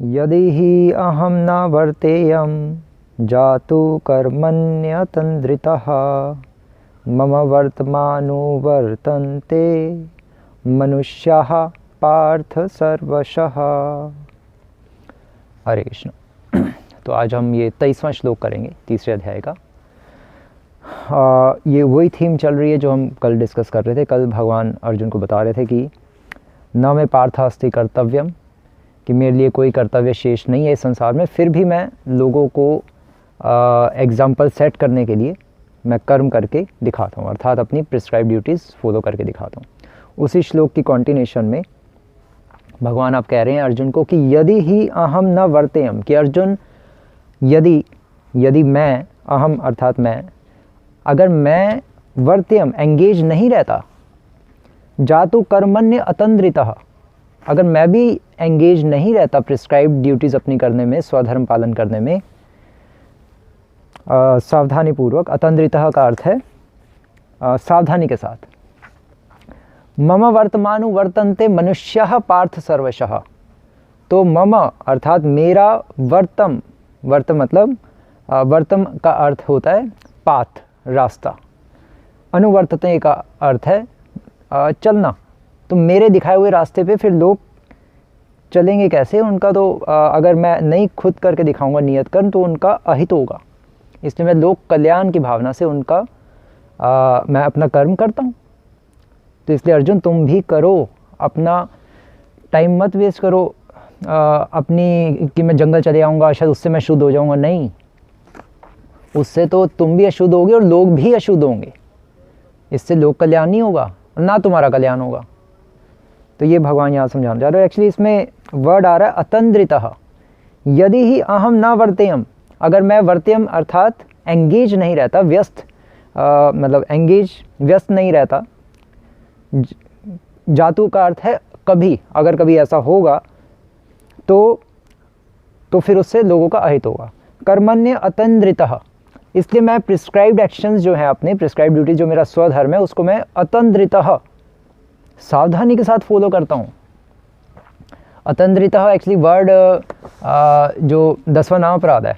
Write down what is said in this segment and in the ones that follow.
यदि हि अहं न वर्तेयं जातु कर्मण्यतन्द्रितः मम वर्तमानुवर्तन्ते मनुष्याः पार्थ सर्वशः। हरे कृष्ण। तो आज हम ये 23वां श्लोक करेंगे तीसरे अध्याय का। ये वही थीम चल रही है जो हम कल डिस्कस कर रहे थे। कल भगवान अर्जुन को बता रहे थे कि न मैं पार्थास्ति कर्तव्यम, कि मेरे लिए कोई कर्तव्य शेष नहीं है इस संसार में, फिर भी मैं लोगों को एग्जाम्पल सेट करने के लिए मैं कर्म करके दिखाता हूँ, अर्थात अपनी प्रिस्क्राइब ड्यूटीज़ फॉलो करके दिखाता हूँ। उसी श्लोक की कॉन्टिन्यूशन में भगवान आप कह रहे हैं अर्जुन को कि यदि ही अहम न वर्तेयम, कि अर्जुन यदि मैं, अहम अर्थात मैं, अगर मैं वर्तेयम एंगेज नहीं रहता, जातु कर्मण्य अतंद्रितः, अगर मैं भी एंगेज नहीं रहता प्रिस्क्राइब ड्यूटीज़ अपनी करने में, स्वधर्म पालन करने में सावधानी पूर्वक, अतंद्रितः का अर्थ है सावधानी के साथ, मम वर्तमानु वर्तन्ते मनुष्यः पार्थ सर्वशः, तो मम अर्थात मेरा वर्तम मतलब वर्तम का अर्थ होता है पाथ, रास्ता, अनुवर्तते का अर्थ है चलना। तो मेरे दिखाए हुए रास्ते पे फिर लोग चलेंगे कैसे? उनका तो अगर मैं नहीं खुद करके दिखाऊंगा नियत कर्म तो उनका अहित होगा। इसलिए मैं लोक कल्याण की भावना से उनका मैं अपना कर्म करता हूँ। तो इसलिए अर्जुन तुम भी करो, अपना टाइम मत वेस्ट करो अपनी कि मैं जंगल चले आऊँगा शायद उससे मैं शुद्ध हो जाऊँगा। नहीं, उससे तो तुम भी अशुद्ध होगे और लोग भी अशुद्ध होंगे। इससे लोक कल्याण नहीं होगा, ना तुम्हारा कल्याण होगा। तो ये भगवान यहाँ समझाना चाह रहे हैं। एक्चुअली इसमें वर्ड आ रहा है अतंद्रितः, यदि ही अहम न वर्तेयम, अगर मैं वर्तेयम अर्थात एंगेज नहीं रहता, व्यस्त मतलब एंगेज व्यस्त नहीं रहता, जातु का अर्थ है कभी, अगर कभी ऐसा होगा तो फिर उससे लोगों का अहित होगा। कर्मण्य अतंद्रितः, इसलिए मैं प्रिस्क्राइब्ड एक्शंस जो है अपने प्रिस्क्राइब्ड ड्यूटी जो मेरा स्वधर्म है उसको मैं अतंद्रितः सावधानी के साथ फॉलो करता हूँ। अतंद्रितः एक्चुअली वर्ड जो 10वां नाम अपराध है,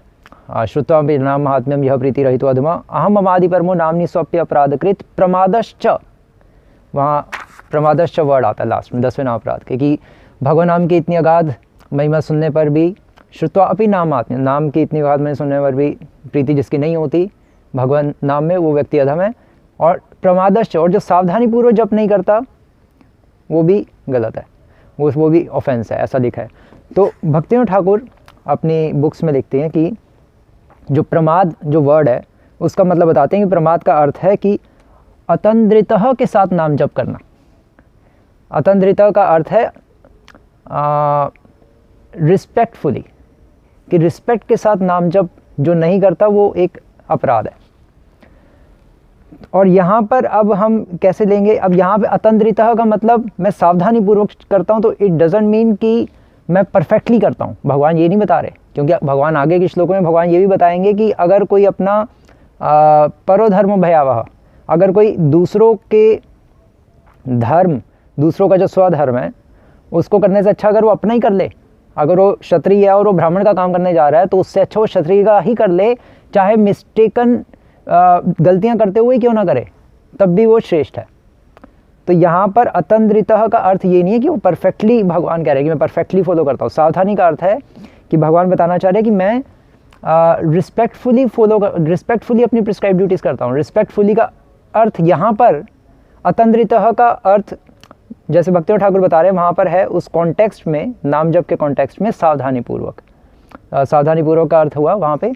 श्रुत्वा नाम महात्म्यम यह प्रीति रहितो अधमा अहम ममादि परमो नामनि स्वप्य अपराधकृत प्रमादश्च, वहाँ प्रमादश्च वर्ड आता है लास्ट में 10वें नाम अपराध के, कि भगवान नाम की इतनी अगाध महिमा सुनने पर भी, श्रुत्वा अपि नाम आत्म्य, नाम की इतनी अगाध महिमा सुनने पर भी प्रीति जिसकी नहीं होती भगवान नाम में, वो व्यक्ति अधम है। और प्रमादश्च, और जो सावधानी पूर्वक जप नहीं करता वो भी गलत है, वो भी ऑफेंस है, ऐसा लिखा है। तो भक्तिनाथ ठाकुर अपनी बुक्स में लिखते हैं कि जो प्रमाद जो वर्ड है उसका मतलब बताते हैं कि प्रमाद का अर्थ है कि अतंद्रितः के साथ नाम जप करना। अतंद्रितः का अर्थ है रिस्पेक्टफुली, कि रिस्पेक्ट के साथ नाम जप जो नहीं करता वो एक अपराध है। और यहाँ पर अब हम कैसे लेंगे? अब यहाँ पे अतंद्रितः का मतलब मैं सावधानी पूर्वक करता हूँ, तो इट डजंट मीन कि मैं परफेक्टली करता हूँ। भगवान ये नहीं बता रहे, क्योंकि भगवान आगे के श्लोकों में भगवान ये भी बताएंगे कि अगर कोई अपना परोधर्म भयावह, अगर कोई दूसरों के धर्म, दूसरों का जो स्वधर्म है उसको करने से अच्छा अगर वो अपना ही कर ले, अगर वो क्षत्रिय है और वो ब्राह्मण का काम करने जा रहा है तो उससे अच्छा वो क्षत्रिय का ही कर ले, चाहे मिस्टेकन गलतियां करते हुए क्यों ना करे, तब भी वो श्रेष्ठ है। तो यहाँ पर अतंद्रितः का अर्थ ये नहीं है कि वो परफेक्टली, भगवान कह रहे हैं कि मैं परफेक्टली फॉलो करता हूँ। सावधानी का अर्थ है कि भगवान बताना चाह रहे हैं कि मैं रिस्पेक्टफुली अपनी प्रिस्क्राइब ड्यूटीज़ करता हूँ। रिस्पेक्टफुली का अर्थ यहाँ पर, अतंद्रितः का अर्थ जैसे भक्तिनाथ ठाकुर बता रहे हैं वहाँ पर है उस कॉन्टेक्स्ट में, नाम जप के कॉन्टेक्स्ट में सावधानी पूर्वक। सावधानी पूर्वक का अर्थ हुआ वहाँ पे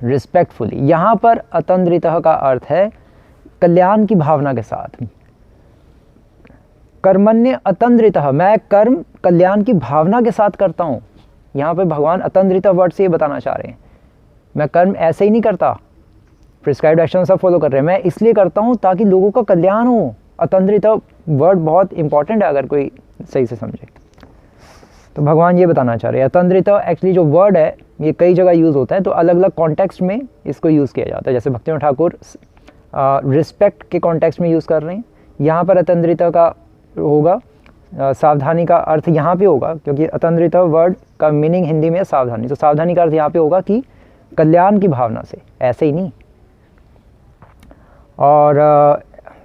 रिस्पेक्टफुली। यहाँ पर अतंद्रितः का अर्थ है कल्याण की भावना के साथ। कर्मण्य अतंद्रितः, मैं कर्म कल्याण की भावना के साथ करता हूँ। यहाँ पे भगवान अतंद्रितः वर्ड से ये बताना चाह रहे हैं मैं कर्म ऐसे ही नहीं करता, प्रिस्क्राइब्ड एक्शन सब फॉलो कर रहे हैं, मैं इसलिए करता हूँ ताकि लोगों का कल्याण हो। अतंद्रितः वर्ड बहुत इंपॉर्टेंट है अगर कोई सही से समझे। तो भगवान ये बताना चाह रहे हैं अतंद्रितः एक्चुअली जो वर्ड है ये कई जगह यूज़ होता है, तो अलग अलग कॉन्टेक्स्ट में इसको यूज़ किया जाता है। जैसे भक्तिनाथ ठाकुर रिस्पेक्ट के कॉन्टेक्स्ट में यूज़ कर रहे हैं, यहाँ पर अतंद्रितः का होगा सावधानी का अर्थ यहाँ पे होगा, क्योंकि अतंद्रित वर्ड का मीनिंग हिंदी में है सावधानी, तो सावधानी का अर्थ यहाँ पे होगा कि कल्याण की भावना से, ऐसे ही नहीं। और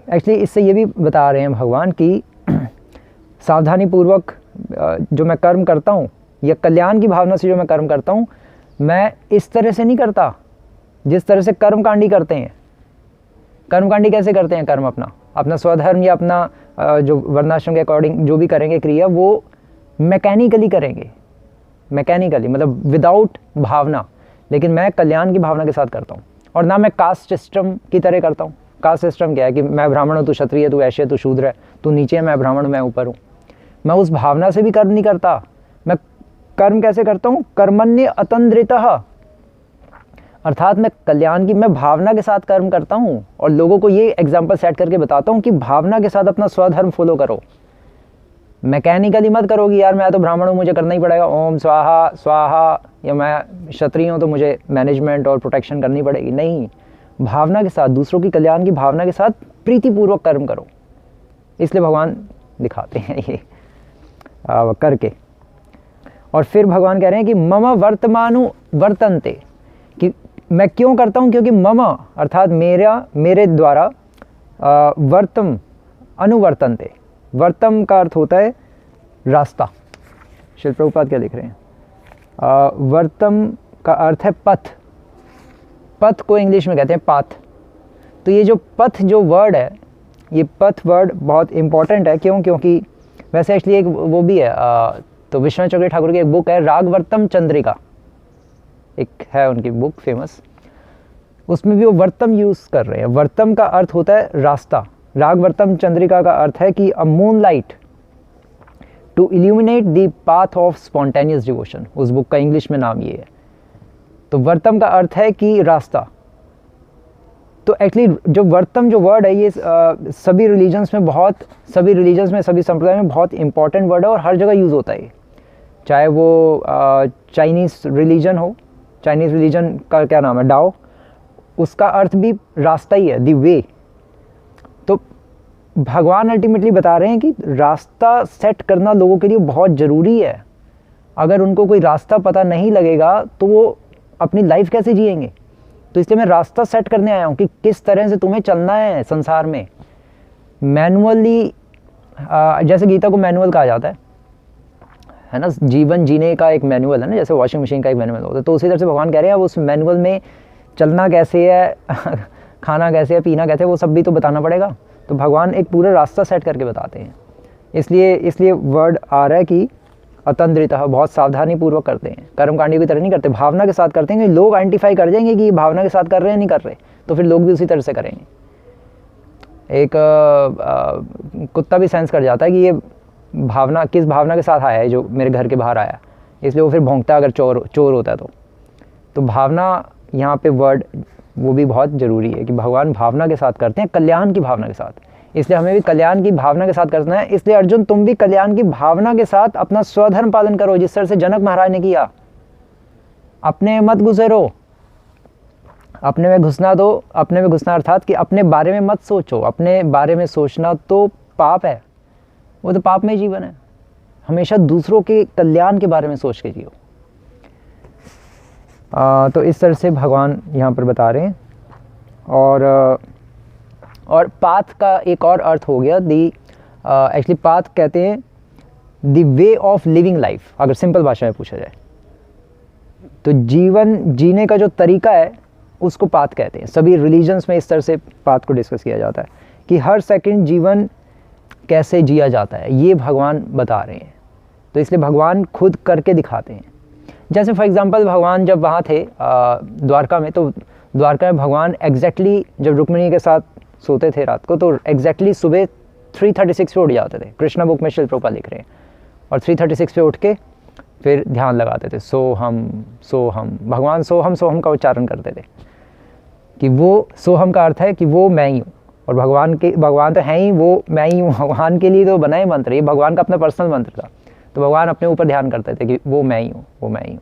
एक्चुअली इससे ये भी बता रहे हैं भगवान कि सावधानी पूर्वक जो मैं कर्म करता हूँ या कल्याण की भावना से जो मैं कर्म करता हूँ, मैं इस तरह से नहीं करता जिस तरह से कर्मकांडी करते हैं। कर्मकांडी कैसे करते हैं? कर्म अपना स्वधर्म या अपना जो वर्णाश्रम के अकॉर्डिंग जो भी करेंगे क्रिया, वो मैकेनिकली करेंगे, मैकेनिकली मतलब विदाउट भावना। लेकिन मैं कल्याण की भावना के साथ करता हूँ। और ना मैं कास्ट सिस्टम की तरह करता हूँ। कास्ट सिस्टम क्या है कि मैं ब्राह्मण हूँ, तू क्षत्रिय है, तू वैश्य है, तू शूद्र है, तू नीचे है, मैं ब्राह्मण हूँ, मैं ऊपर हूँ। मैं उस भावना से भी कर्म नहीं करता। मैं कर्म कैसे करता हूँ? कर्मण्य अतंद्रितः, अर्थात मैं कल्याण की, मैं भावना के साथ कर्म करता हूँ। और लोगों को ये एग्जाम्पल सेट करके बताता हूँ कि भावना के साथ अपना स्वधर्म फॉलो करो, मैकेनिकली मत करो कि यार मैं तो ब्राह्मण हूँ, मुझे करना ही पड़ेगा ओम स्वाहा स्वाहा, या मैं क्षत्रिय हूँ तो मुझे मैनेजमेंट और प्रोटेक्शन करनी पड़ेगी। नहीं, भावना के साथ, दूसरों की कल्याण की भावना के साथ प्रीतिपूर्वक कर्म करो। इसलिए भगवान दिखाते हैं ये करके। और फिर भगवान कह रहे हैं कि मम वर्तमानु वर्तन्ते, कि मैं क्यों करता हूँ? क्योंकि मम अर्थात मेरे द्वारा वर्तम अनुवर्तन्ते, वर्तम का अर्थ होता है रास्ता। श्रील प्रभुपाद क्या लिख रहे हैं? वर्तम का अर्थ है पथ। पथ को इंग्लिश में कहते हैं पाथ। तो ये जो पथ जो वर्ड है, ये पथ वर्ड बहुत इंपॉर्टेंट है। क्यों? क्योंकि वैसे एक्चुअली एक वो भी है, तो विश्वनाथ चक्रवर्ती ठाकुर की एक बुक है रागवर्तम चंद्रिका, एक है उनकी बुक फेमस, उसमें भी वो वर्तम यूज़ कर रहे हैं। वर्तम का अर्थ होता है रास्ता। रागवर्तम चंद्रिका का अर्थ है कि a moon light to illuminate the path of spontaneous devotion. उस बुक का इंग्लिश में नाम ये है। तो वर्तम का अर्थ है कि रास्ता। तो एक्चुअली जो वर्तम जो वर्ड है, ये सभी रिलीजन्स में सभी संप्रदाय में बहुत इंपॉर्टेंट वर्ड है और हर जगह यूज़ होता है। चाहे वो चाइनीज़ रिलीजन हो, चाइनीज़ रिलीजन का क्या नाम है, डाओ, उसका अर्थ भी रास्ता ही है, द वे। तो भगवान अल्टीमेटली बता रहे हैं कि रास्ता सेट करना लोगों के लिए बहुत ज़रूरी है। अगर उनको कोई रास्ता पता नहीं लगेगा तो वो अपनी लाइफ कैसे जिएंगे? तो इसलिए मैं रास्ता सेट करने आया हूँ कि किस तरह से तुम्हें चलना है संसार में। मैनुअली, जैसे गीता को मैनुअल कहा जाता है ना, जीवन जीने का एक मैनुअल है ना, जैसे वॉशिंग मशीन का एक मैनुअल होता है। तो उसी तरह से भगवान कह रहे हैं अब उस मैनुअल में चलना कैसे है खाना कैसे है, पीना कैसे है, वो सब भी तो बताना पड़ेगा। तो भगवान एक पूरा रास्ता सेट करके बताते हैं। इसलिए वर्ड आ रहा है कि अतंद्रितः, बहुत सावधानी पूर्वक करते हैं, कर्मकांडी की तरह नहीं करते, भावना के साथ करते हैं। कि लोग आइडेंटिफाई कर जाएंगे कि ये भावना के साथ कर रहे हैं, नहीं कर रहे, तो फिर लोग भी उसी तरह से करेंगे। एक कुत्ता भी सेंस कर जाता है कि ये भावना किस भावना के साथ आया है, जो मेरे घर के बाहर आया, इसलिए वो फिर भौंकता है अगर चोर होता है तो भावना यहाँ पे वर्ड वो भी बहुत ज़रूरी है कि भगवान भावना के साथ करते हैं, कल्याण की भावना के साथ। इसलिए हमें भी कल्याण की भावना के साथ करना है। इसलिए अर्जुन, तुम भी कल्याण की भावना के साथ अपना स्वधर्म पालन करो, जिस तरह से जनक महाराज ने किया। अपने मत गुजरो, अपने में घुसना दो। अपने में घुसना अर्थात कि अपने बारे में मत सोचो। अपने बारे में सोचना तो पाप है, वो तो पाप में जीवन है। हमेशा दूसरों के कल्याण के बारे में सोच के जियो। तो इस तरह से भगवान यहाँ पर बता रहे हैं। और पाथ का एक और अर्थ हो गया एक्चुअली पाथ कहते हैं the way of living life, अगर सिंपल भाषा में पूछा जाए तो जीवन जीने का जो तरीका है उसको पाथ कहते हैं। सभी रिलीजन्स में इस तरह से पाथ को डिस्कस किया जाता है कि हर सेकंड जीवन कैसे जिया जाता है, ये भगवान बता रहे हैं। तो इसलिए भगवान खुद करके दिखाते हैं। जैसे फॉर एग्जांपल भगवान जब वहाँ थे द्वारका में, तो द्वारका में भगवान एग्जैक्टली जब रुक्मिणी के साथ सोते थे रात को, तो एग्जैक्टली सुबह 3:36 पे उठ जाते थे। कृष्णा बुक में श्रील प्रभुपाद लिख रहे हैं। और 3:36 पे उठ के फिर ध्यान लगाते थे, सोहम। भगवान सोहम का उच्चारण करते थे कि वो सोहम का अर्थ है कि वो मैं ही हूँ। और भगवान तो हैं ही, वो मैं ही हूँ। भगवान के लिए तो बना ही मंत्र, ये भगवान का अपना पर्सनल मंत्र था। तो भगवान अपने ऊपर ध्यान करते थे कि वो मैं ही हूँ, वो मैं ही हूँ।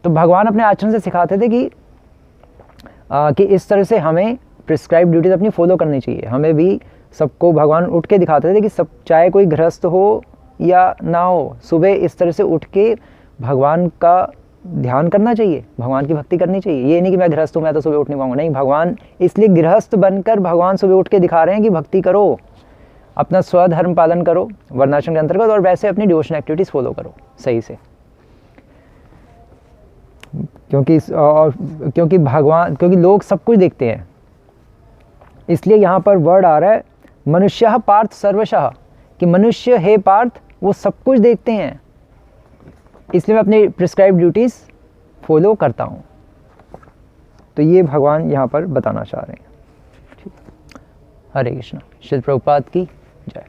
तो भगवान अपने आचरण से सिखाते थे कि इस तरह से हमें प्रिस्क्राइब ड्यूटीज अपनी फॉलो करनी चाहिए। हमें भी सबको भगवान उठ के दिखाते थे कि सब, चाहे कोई गृहस्थ हो या ना हो, सुबह इस तरह से उठ के भगवान का ध्यान करना चाहिए, भगवान की भक्ति करनी चाहिए। ये नहीं कि मैं गृहस्थ हूँ मैं तो सुबह उठ नहीं पाऊंगा, नहीं, भगवान इसलिए गृहस्थ बनकर भगवान सुबह उठ के दिखा रहे हैं कि भक्ति करो, अपना स्वधर्म पालन करो वर्णाश्रम के अंतर्गत, और वैसे अपनी डिवोशनल एक्टिविटीज़ फॉलो करो सही से। क्योंकि लोग सब कुछ देखते हैं, इसलिए यहाँ पर वर्ड आ रहा है मनुष्य पार्थ सर्वशः, कि मनुष्य हे पार्थ वो सब कुछ देखते हैं, इसलिए मैं अपनी प्रिस्क्राइब ड्यूटीज़ फॉलो करता हूँ। तो ये भगवान यहाँ पर बताना चाह रहे हैं। ठीक, हरे कृष्णा। श्रील प्रभुपाद की जय।